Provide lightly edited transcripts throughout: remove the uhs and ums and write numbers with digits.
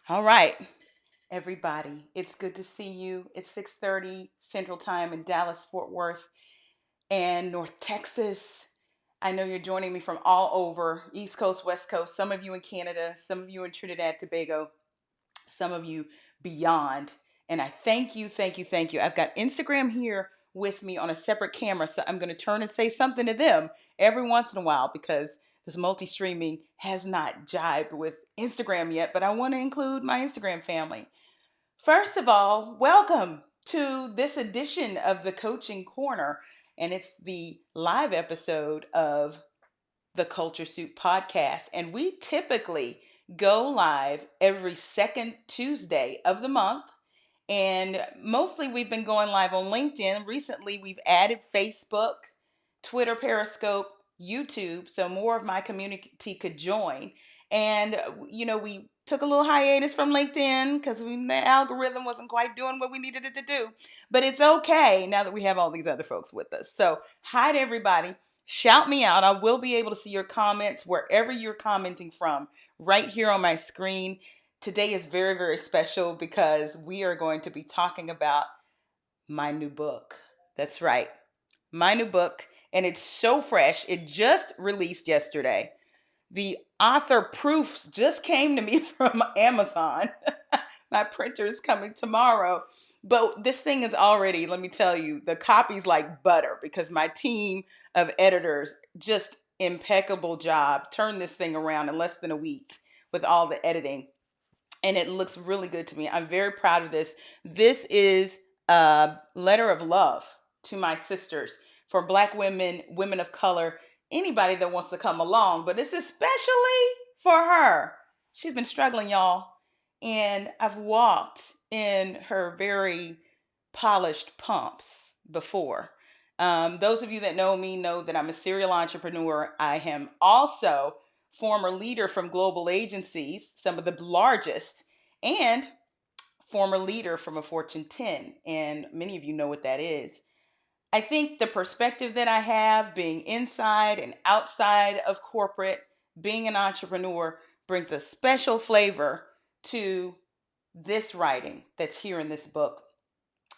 All right, everybody. It's good to see you. It's 6:30 Central Time in Dallas, Fort Worth, and North Texas. I know you're joining me from all over, East Coast, West Coast, some of you in Canada, some of you in Trinidad, Tobago, some of you beyond. And I thank you, thank you, thank you. I've got Instagram here with me on a separate camera, so I'm going to turn and say something to them every once in a while because this multi streaming has not jibed with Instagram yet, but I want to include my Instagram family. First of all, welcome to this edition of the Coaching Corner, and it's the live episode of the Culture Suit podcast. And we typically go live every second Tuesday of the month. And mostly we've been going live on LinkedIn. Recently, we've added Facebook, Twitter, Periscope, YouTube, so more of my community could join. And, we took a little hiatus from LinkedIn because the algorithm wasn't quite doing what we needed it to do. But it's okay now that we have all these other folks with us. So, hi to everybody. Shout me out. I will be able to see your comments wherever you're commenting from right here on my screen. Today is very, very special because we are going to be talking about my new book. That's right, my new book. And it's so fresh. It just released yesterday. The author proofs just came to me from Amazon. My printer is coming tomorrow. But this thing is already, let me tell you, the copy's like butter because my team of editors just impeccable job turned this thing around in less than a week with all the editing, and it looks really good to me. I'm very proud of this. This is a letter of love to my sisters, for Black women, women of color, anybody that wants to come along, but it's especially for her. She's been struggling, y'all, and I've walked in her very polished pumps before. Those of you that know me know that I'm a serial entrepreneur. I am also former leader from global agencies, some of the largest, and former leader from a Fortune 10. And many of you know what that is. I think the perspective that I have, being inside and outside of corporate, being an entrepreneur, brings a special flavor to this writing that's here in this book.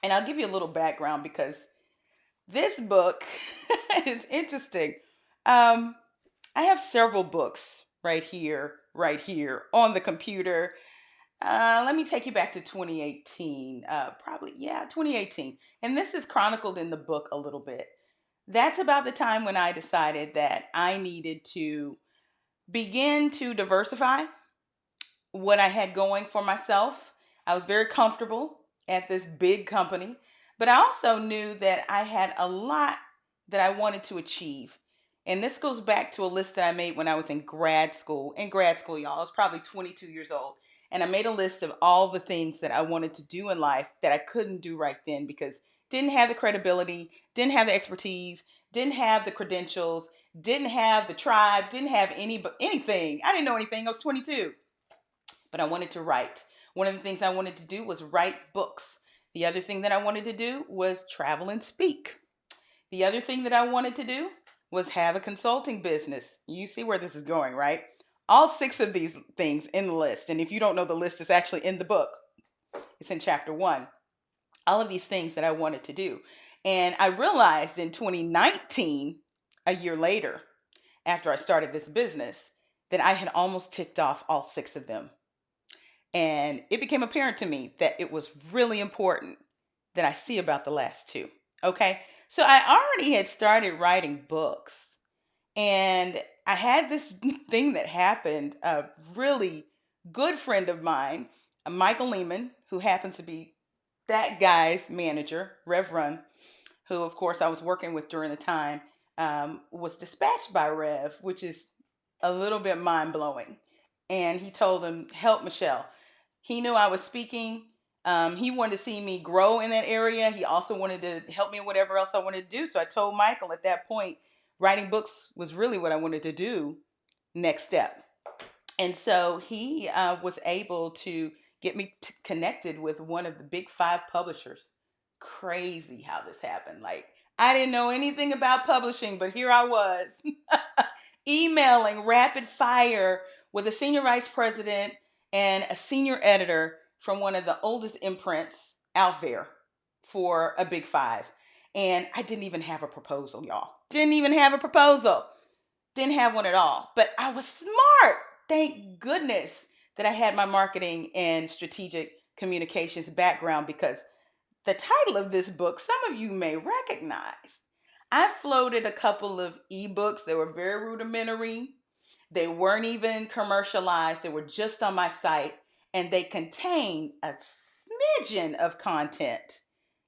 And I'll give you a little background because this book is interesting. Um, I have several books right here on the computer. Let me take you back to 2018. Probably, yeah, 2018. And this is chronicled in the book a little bit. That's about the time when I decided that I needed to begin to diversify what I had going for myself. I was very comfortable at this big company, but I also knew that I had a lot that I wanted to achieve. And this goes back to a list that I made when I was in grad school. In grad school, y'all, I was probably 22 years old. And I made a list of all the things that I wanted to do in life that I couldn't do right then because didn't have the credibility, didn't have the expertise, didn't have the credentials, didn't have the tribe, didn't have anything. I didn't know anything. I was 22, but I wanted to write. One of the things I wanted to do was write books. The other thing that I wanted to do was travel and speak. The other thing that I wanted to do was have a consulting business. You see where this is going, right? All six of these things in the list. And if you don't know the list, it's actually in the book. It's in chapter one. All of these things that I wanted to do. And I realized in 2019, a year later, after I started this business, that I had almost ticked off all six of them. And it became apparent to me that it was really important that I see about the last two. Okay. So I already had started writing books, and I had this thing that happened. A really good friend of mine, Michael Lehman, who happens to be that guy's manager, Rev Run, who, of course, I was working with during the time, was dispatched by Rev, which is a little bit mind blowing. And he told him, help Michelle. He knew I was speaking. He wanted to see me grow in that area. He also wanted to help me in whatever else I wanted to do. So I told Michael at that point, writing books was really what I wanted to do next step. And so he was able to get me connected with one of the big five publishers. Crazy how this happened. Like, I didn't know anything about publishing, but here I was emailing rapid fire with a senior vice president and a senior editor from one of the oldest imprints out there for a big five. And I didn't even have a proposal, y'all. Didn't even have a proposal. Didn't have one at all. But I was smart. Thank goodness that I had my marketing and strategic communications background, because the title of this book, some of you may recognize. I floated a couple of ebooks that were very rudimentary. They weren't even commercialized, they were just on my site, and they contained a smidgen of content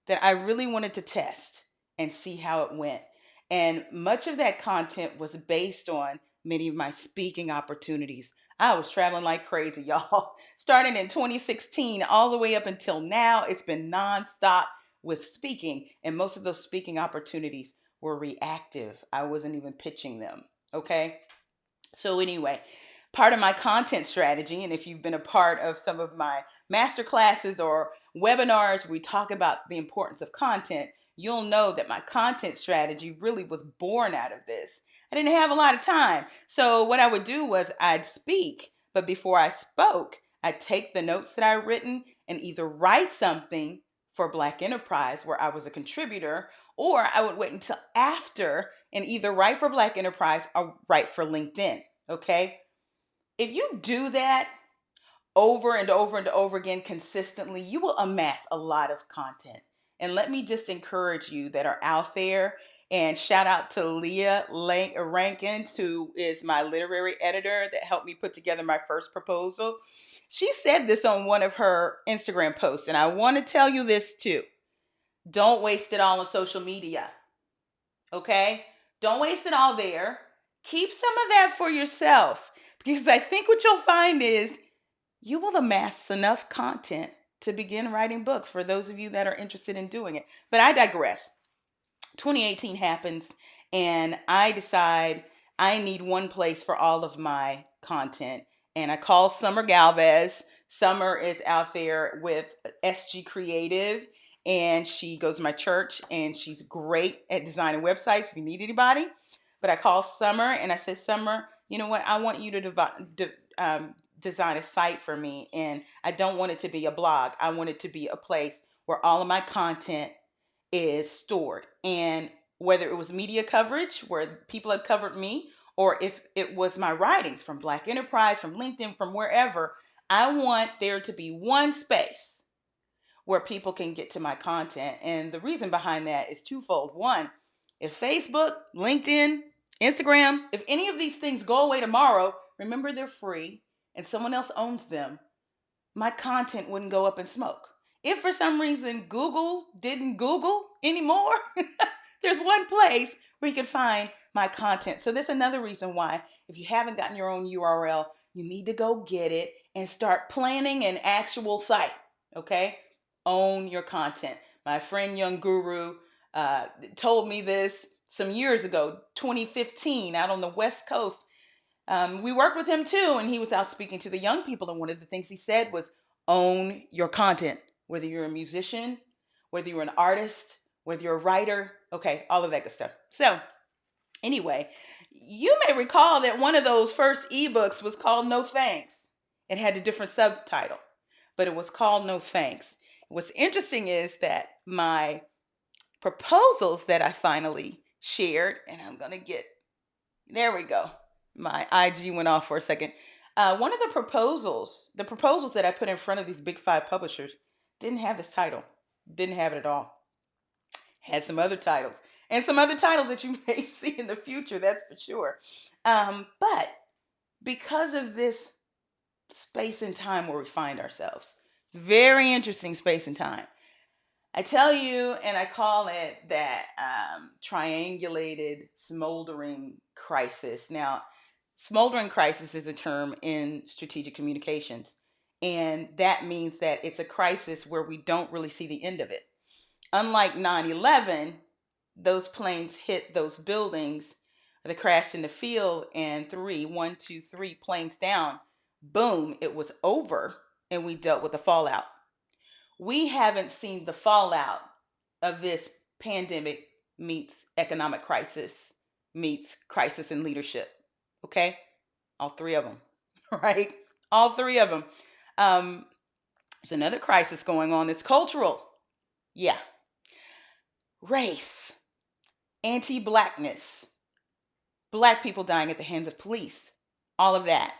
that I really wanted to test and see how it went. And much of that content was based on many of my speaking opportunities. I was traveling like crazy, y'all. Starting in 2016 all the way up until now, it's been nonstop with speaking. And most of those speaking opportunities were reactive. I wasn't even pitching them. Okay. So, anyway, part of my content strategy, and if you've been a part of some of my master classes or webinars where we talk about the importance of content, you'll know that my content strategy really was born out of this. I didn't have a lot of time. So, what I would do was I'd speak, but before I spoke, I'd take the notes that I'd written and either write something for Black Enterprise where I was a contributor, or I would wait until after and either write for Black Enterprise or write for LinkedIn. Okay. If you do that over and over and over again consistently, you will amass a lot of content. And let me just encourage you that are out there. And shout out to Leah Rankins, who is my literary editor that helped me put together my first proposal. She said this on one of her Instagram posts, and I want to tell you this too. Don't waste it all on social media. Okay? Don't waste it all there. Keep some of that for yourself, because I think what you'll find is you will amass enough content to begin writing books for those of you that are interested in doing it. But I digress. 2018 happens, and I decide I need one place for all of my content. And I call Summer Galvez. Summer is out there with SG Creative, and she goes to my church, and she's great at designing websites if you need anybody. But I call Summer and I said, Summer, you know what? I want you to design a site for me. And I don't want it to be a blog. I want it to be a place where all of my content is stored. And whether it was media coverage where people had covered me, or if it was my writings from Black Enterprise, from LinkedIn, from wherever, I want there to be one space where people can get to my content. And the reason behind that is twofold. One, if Facebook, LinkedIn, Instagram, if any of these things go away tomorrow, remember they're free and someone else owns them, my content wouldn't go up in smoke. If for some reason Google didn't Google anymore, there's one place where you can find my content. So that's another reason why, if you haven't gotten your own URL, you need to go get it and start planning an actual site. Okay? Own your content. My friend Young Guru told me this some years ago, 2015, out on the West Coast. We worked with him too, and he was out speaking to the young people. And one of the things he said was, own your content, whether you're a musician, whether you're an artist, whether you're a writer, okay, all of that good stuff. So, anyway, you may recall that one of those first ebooks was called No Thanks. It had a different subtitle, but it was called No Thanks. What's interesting is that my proposals that I finally shared, and I'm going to get, there we go. My IG went off for a second. One of the proposals that I put in front of these big five publishers didn't have this title. Didn't have it at all. Had some other titles. And some other titles that you may see in the future, that's for sure. But because of this space and time where we find ourselves, very interesting space and time, I tell you, and I call it that triangulated smoldering crisis. Now, smoldering crisis is a term in strategic communications, and that means that it's a crisis where we don't really see the end of it. Unlike 9/11, those planes hit those buildings, they crashed in the field, and one, two, three planes down, boom, it was over, and we dealt with the fallout. We haven't seen the fallout of this pandemic meets economic crisis meets crisis in leadership. Okay? All three of them, right? All three of them. Um, there's another crisis going on that's cultural. Yeah. Race, anti blackness, black people dying at the hands of police, all of that.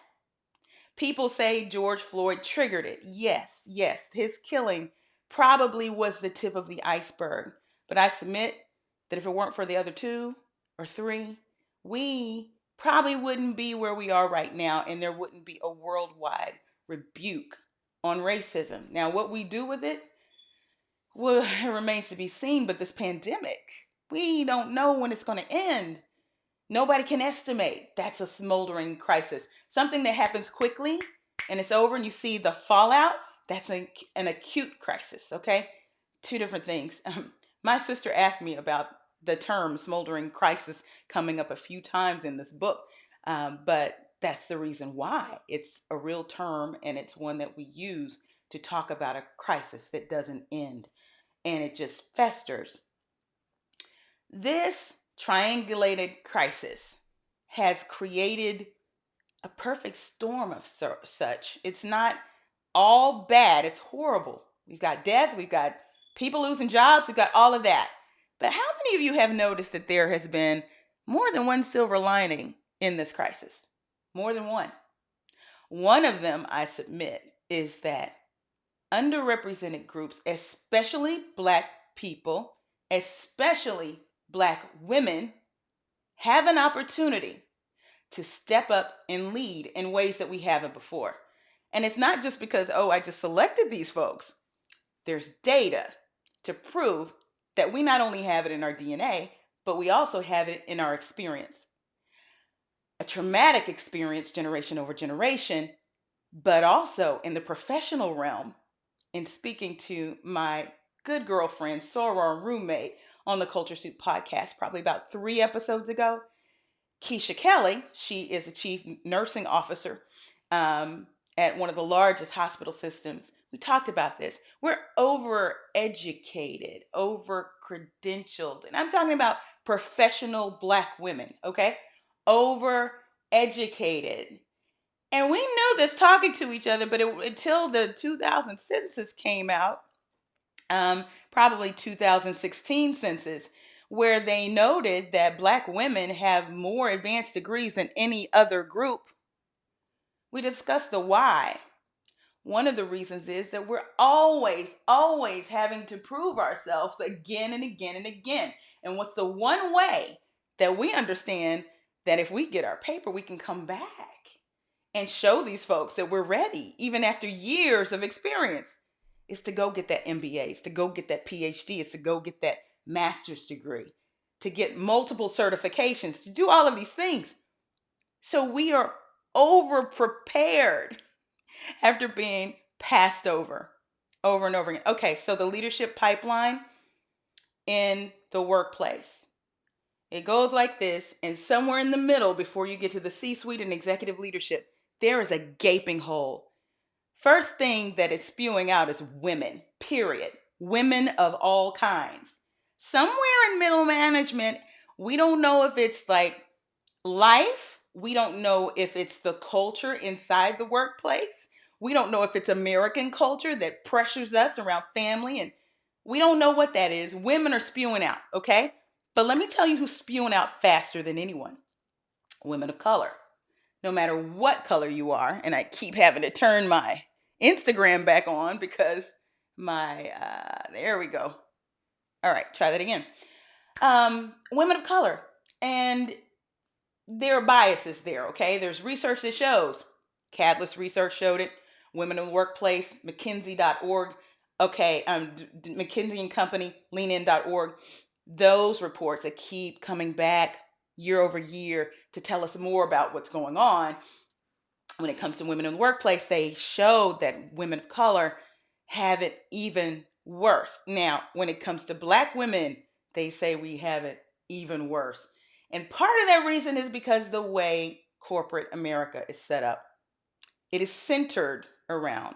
People say George Floyd triggered it. Yes, yes, his killing probably was the tip of the iceberg. But I submit that if it weren't for the other two or three, we probably wouldn't be where we are right now, and there wouldn't be a worldwide rebuke on racism. Now, what we do with it, well, it remains to be seen, but this pandemic, we don't know when it's going to end. Nobody can estimate. That's a smoldering crisis. Something that happens quickly and it's over and you see the fallout, that's an acute crisis, okay? Two different things. My sister asked me about the term smoldering crisis coming up a few times in this book, but that's the reason why. It's a real term and it's one that we use to talk about a crisis that doesn't end and it just festers. This triangulated crisis has created a perfect storm of such. It's not all bad, it's horrible. We've got death, we've got people losing jobs, we've got all of that. But how many of you have noticed that there has been more than one silver lining in this crisis? More than one. One of them, I submit, is that underrepresented groups, especially black people, especially black women, have an opportunity to step up and lead in ways that we haven't before. And it's not just because, oh, I just selected these folks. There's data to prove that we not only have it in our DNA, but we also have it in our experience. A traumatic experience, generation over generation, but also in the professional realm. In speaking to my good girlfriend, soror roommate, on the Culture Soup podcast, probably about 3 episodes ago, Keisha Kelly, she is a chief nursing officer at one of the largest hospital systems. We talked about this. We're over educated, over credentialed, and I'm talking about professional black women, okay? Over educated. And we knew this talking to each other, but until the 2000 census came out, probably 2016 census, where they noted that black women have more advanced degrees than any other group. We discussed the why. One of the reasons is that we're always having to prove ourselves again and again and again. And what's the one way that we understand that if we get our paper, we can come back and show these folks that we're ready, even after years of experience? Is to go get that MBA, is to go get that PhD, is to go get that master's degree, to get multiple certifications, to do all of these things. So we are over prepared after being passed over and over again. Okay, so the leadership pipeline in the workplace. It goes like this, and somewhere in the middle, before you get to the C-suite and executive leadership, there is a gaping hole. First thing that is spewing out is women, period. Women of all kinds. Somewhere in middle management, we don't know if it's like life. We don't know if it's the culture inside the workplace. We don't know if it's American culture that pressures us around family. And we don't know what that is. Women are spewing out, okay? But let me tell you who's spewing out faster than anyone. Women of color. No matter what color you are, and I keep having to turn my Instagram back on because there we go. All right, try that again. Women of color. And there are biases there, okay? There's research that shows. Cadlis research showed it. Women in the Workplace, McKinsey.org. Okay, McKinsey and Company, leanin.org. Those reports that keep coming back year over year to tell us more about what's going on. When it comes to women in the workplace, they showed that women of color have it even worse. Now, when it comes to black women, they say we have it even worse. And part of that reason is because the way corporate America is set up. It is centered around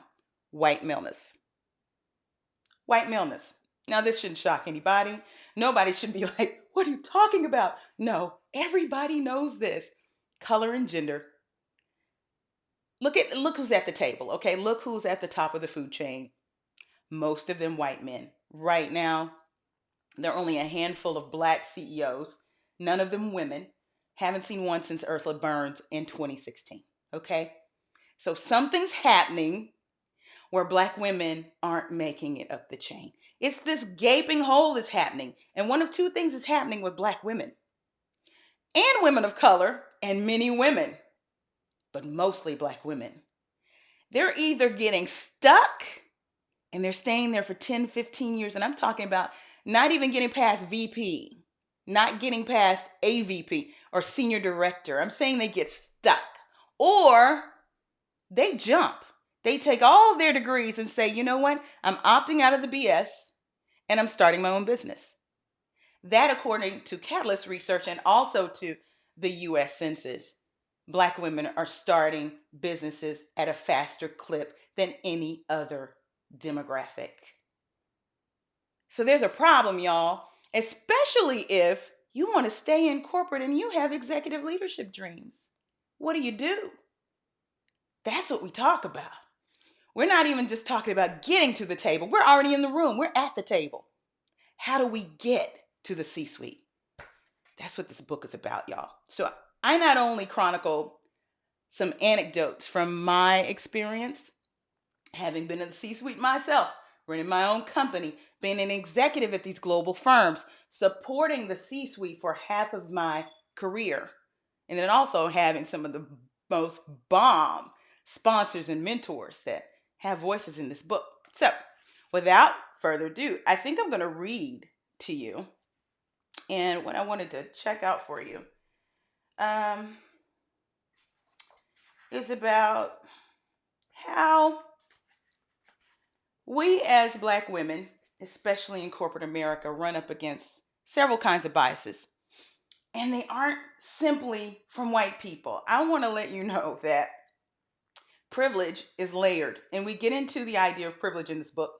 white maleness. White maleness. Now, this shouldn't shock anybody. Nobody should be like, what are you talking about? No, everybody knows this. Color and gender. look who's at the table, okay? Look who's at the top of the food chain. Most of them white men. Right now, there are only a handful of black CEOs, none of them women. Haven't seen one since Ursula Burns in 2016. Okay? So something's happening where black women aren't making it up the chain. It's this gaping hole that's happening. And one of two things is happening with black women and women of color and many women, but mostly black women. They're either getting stuck and they're staying there for 10, 15 years. And I'm talking about not even getting past VP, not getting past AVP or senior director. I'm saying they get stuck or they jump. They take all of their degrees and say, you know what? I'm opting out of the BS and I'm starting my own business. That, according to Catalyst Research and also to the US Census, black women are starting businesses at a faster clip than any other demographic. So there's a problem, y'all, especially if you want to stay in corporate and you have executive leadership dreams. What do? That's what we talk about. We're not even just talking about getting to the table. We're already in the room. We're at the table. How do we get to the C-suite? That's what this book is about, y'all. So I not only chronicle some anecdotes from my experience, having been in the C-suite myself, running my own company, being an executive at these global firms, supporting the C-suite for half of my career, and then also having some of the most bomb sponsors and mentors that have voices in this book. So, without further ado, I think I'm going to read to you. And what I wanted to check out for you is about how we as black women, especially in corporate America, run up against several kinds of biases. And they aren't simply from white people. I want to let you know that privilege is layered. And we get into the idea of privilege in this book.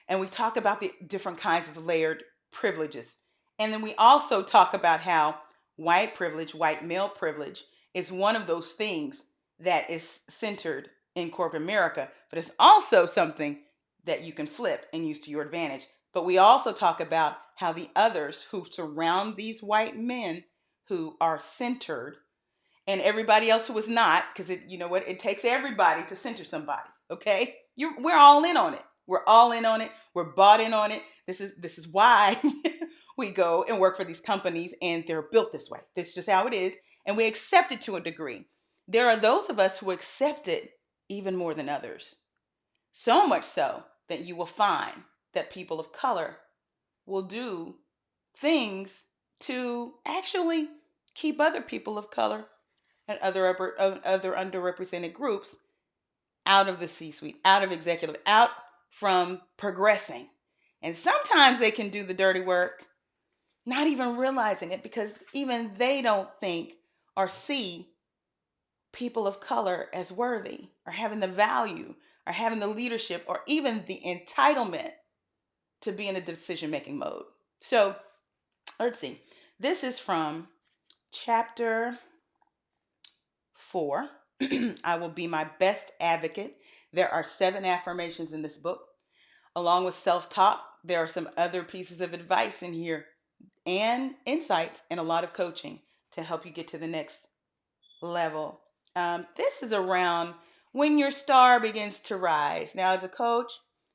And we talk about the different kinds of layered privileges. And then we also talk about how white privilege, white male privilege, is one of those things that is centered in corporate America, but it's also something that you can flip and use to your advantage. But we also talk about how the others who surround these white men who are centered and everybody else who is not, because you know what, it takes everybody to center somebody. Okay, we're all in on it. We're all in on it. We're bought in on it. This is why we go and work for these companies, and they're built this way. This is just how it is, and we accept it to a degree. There are those of us who accept it even more than others. So much so that you will find that people of color will do things to actually keep other people of color and other underrepresented groups out of the C-suite, out of executive, out from progressing. And sometimes they can do the dirty work, not even realizing it, because even they don't think or see people of color as worthy or having the value or having the leadership or even the entitlement to be in a decision-making mode. So let's see. This is from chapter 4. I will be my best advocate. There are 7 affirmations in this book. Along with self-talk, there are some other pieces of advice in here and insights and a lot of coaching to help you get to the next level. This is around when your star begins to rise. Now, as a coach,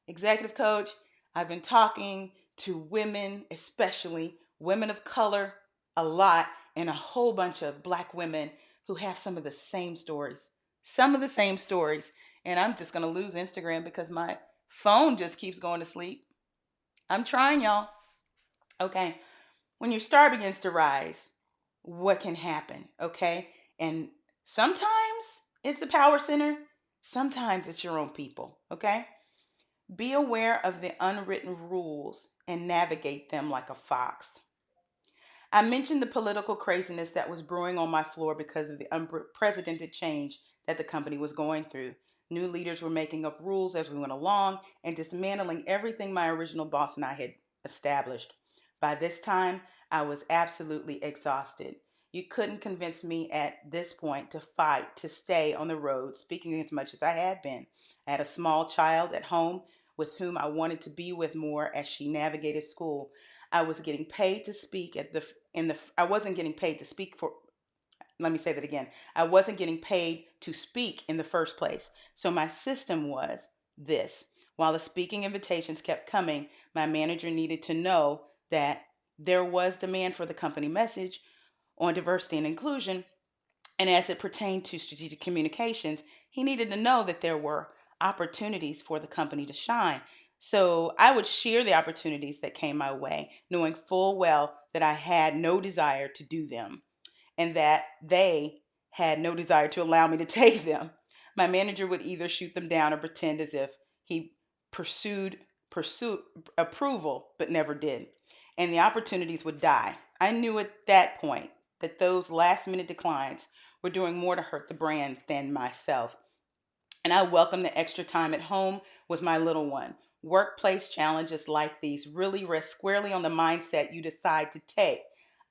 executive coach, I've been talking to women, especially women of color, a lot, and a whole bunch of black women who have some of the same stories. Some of the same stories. And I'm just going to lose Instagram because my phone just keeps going to sleep. I'm trying, y'all. Okay. When your star begins to rise, what can happen? Okay. And sometimes it's the power center, sometimes it's your own people. Okay. Be aware of the unwritten rules and navigate them like a fox. I mentioned the political craziness that was brewing on my floor because of the unprecedented change that the company was going through. New leaders were making up rules as we went along and dismantling everything my original boss and I had established. By this time, I was absolutely exhausted. You couldn't convince me at this point to fight, to stay on the road, speaking as much as I had been. I had a small child at home with whom I wanted to be with more as she navigated school. I was getting paid to speak at the in the I wasn't getting paid to speak for let me say that again. I wasn't getting paid to speak in the first place. So my system was this. While the speaking invitations kept coming, my manager needed to know that there was demand for the company message on diversity and inclusion. And as it pertained to strategic communications, he needed to know that there were opportunities for the company to shine. So I would share the opportunities that came my way, knowing full well that I had no desire to do them and that they had no desire to allow me to take them. My manager would either shoot them down or pretend as if he pursued pursued approval but never did. And the opportunities would die. I knew at that point that those last minute declines were doing more to hurt the brand than myself. And I welcome the extra time at home with my little one. Workplace challenges like these really rest squarely on the mindset you decide to take.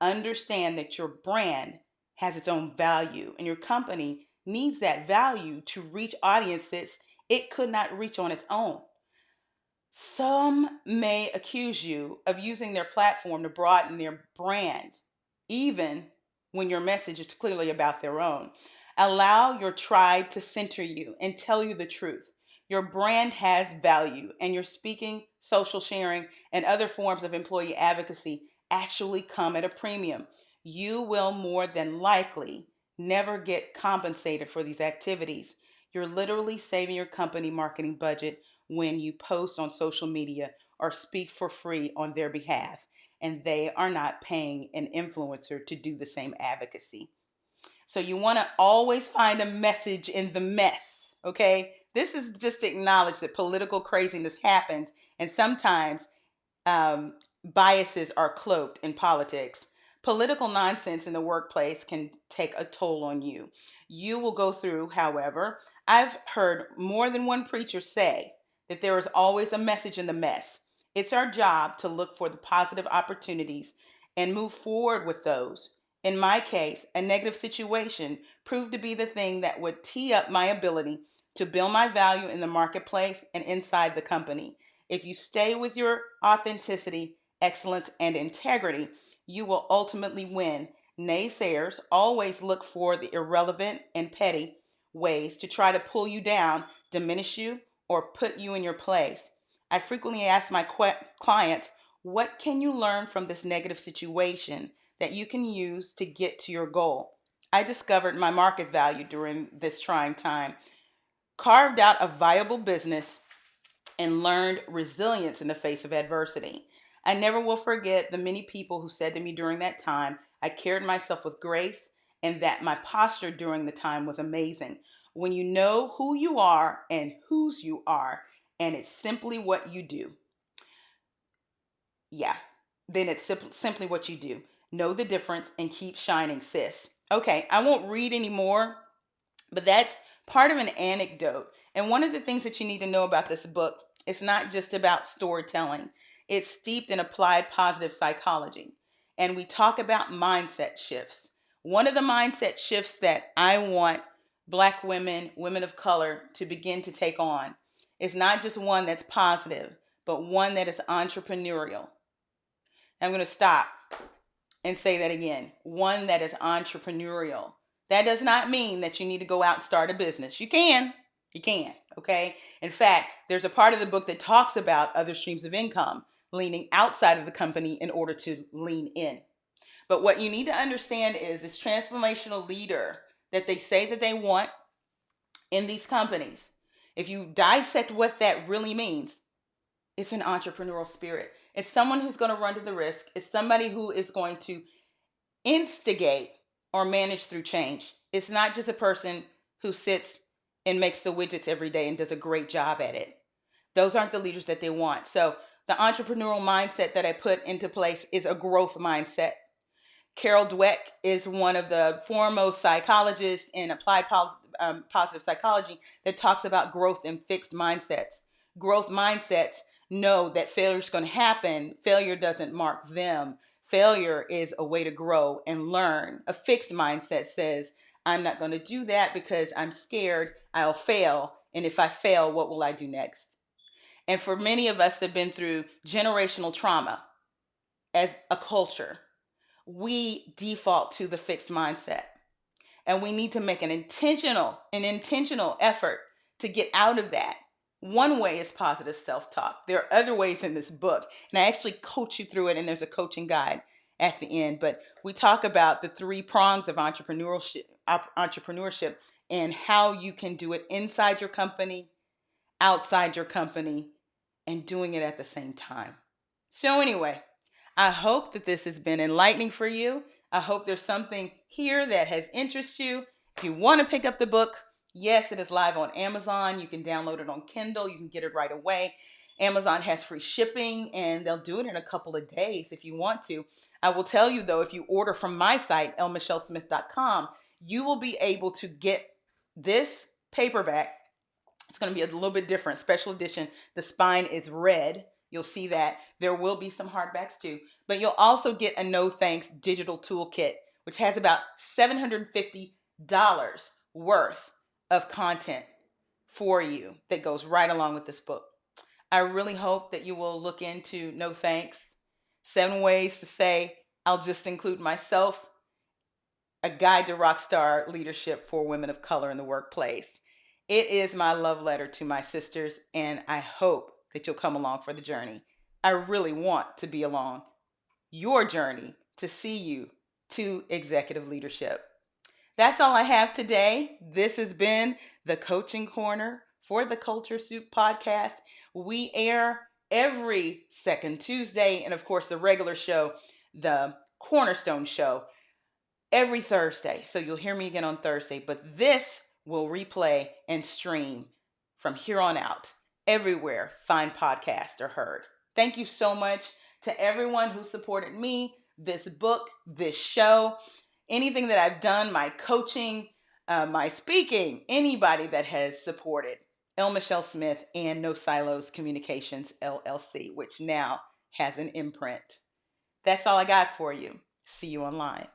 Understand that your brand has its own value, and your company needs that value to reach audiences it could not reach on its own. Some may accuse you of using their platform to broaden their brand, even when your message is clearly about their own. Allow your tribe to center you and tell you the truth. Your brand has value, and your speaking, social sharing, and other forms of employee advocacy actually come at a premium. You will more than likely never get compensated for these activities. You're literally saving your company marketing budget when you post on social media or speak for free on their behalf, and they are not paying an influencer to do the same advocacy. So you want to always find a message in the mess, okay? This is just to acknowledge that political craziness happens, and sometimes biases are cloaked in politics. Political nonsense in the workplace can take a toll on you. You will go through, however, I've heard more than one preacher say that there is always a message in the mess. It's our job to look for the positive opportunities and move forward with those. In my case, a negative situation proved to be the thing that would tee up my ability to build my value in the marketplace and inside the company. If you stay with your authenticity, excellence, and integrity, you will ultimately win. Naysayers always look for the irrelevant and petty ways to try to pull you down, diminish you, or put you in your place. I frequently ask my clients, what can you learn from this negative situation that you can use to get to your goal? I discovered my market value during this trying time, carved out a viable business, and learned resilience in the face of adversity. I never will forget the many people who said to me during that time, I carried myself with grace and that my posture during the time was amazing. When you know who you are and whose you are, and it's simply what you do, yeah, then it's simply what you do. Know the difference and keep shining, sis. Okay, I won't read anymore, but that's part of an anecdote. And one of the things that you need to know about this book, it's not just about storytelling. It's steeped in applied positive psychology. And we talk about mindset shifts. One of the mindset shifts that I want Black women, women of color to begin to take on is not just one that's positive, but one that is entrepreneurial. I'm going to stop and say that again. One that is entrepreneurial. That does not mean that you need to go out and start a business. You can. You can. Okay. In fact, there's a part of the book that talks about other streams of income, leaning outside of the company in order to lean in. But what you need to understand is this transformational leader that they say that they want in these companies. If you dissect what that really means, it's an entrepreneurial spirit. It's someone who's going to run to the risk. It's somebody who is going to instigate or manage through change. It's not just a person who sits and makes the widgets every day and does a great job at it. Those aren't the leaders that they want. So the entrepreneurial mindset that I put into place is a growth mindset. Carol Dweck is one of the foremost psychologists in applied positive psychology that talks about growth and fixed mindsets. Growth mindsets know that failure is going to happen. Failure doesn't mark them. failure is a way to grow and learn. A fixed mindset says, I'm not going to do that because I'm scared I'll fail. And if I fail, what will I do next? And for many of us that have been through generational trauma as a culture, we default to the fixed mindset. And we need to make an intentional effort to get out of that. One way is positive self-talk. There are other ways in this book, and I actually coach you through it, and there's a coaching guide at the end. But we talk about the three prongs of entrepreneurship and how you can do it inside your company, outside your company, and doing it at the same time. So anyway, I hope that this has been enlightening for you. I hope there's something here that has interested you. If you want to pick up the book, yes, it is live on Amazon. You can download it on Kindle. You can get it right away. Amazon has free shipping and they'll do it in a couple of days if you want to. I will tell you though, if you order from my site, lmichellesmith.com, you will be able to get this paperback. It's going to be a little bit different, special edition. The spine is red. You'll see that. There will be some hardbacks too, but you'll also get a no thanks digital toolkit, which has about $750 worth of content for you that goes right along with this book. I really hope that you will look into no thanks, 7 ways to say, I'll just include myself, a guide to rockstar leadership for women of color in the workplace. It is my love letter to my sisters, and I hope that you'll come along for the journey. I really want to be along your journey to see you to executive leadership. That's all I have today. This has been the Coaching Corner for the Culture Soup podcast. We air every second Tuesday, and of course, the regular show, the Cornerstone Show, every Thursday. So you'll hear me again on Thursday, but this will replay and stream from here on out everywhere fine podcasts are heard. Thank you so much to everyone who supported me, this book, this show, anything that I've done, my coaching, my speaking, anybody that has supported L. Michelle Smith and No Silos Communications LLC, which now has an imprint. That's all I got for you. See you online.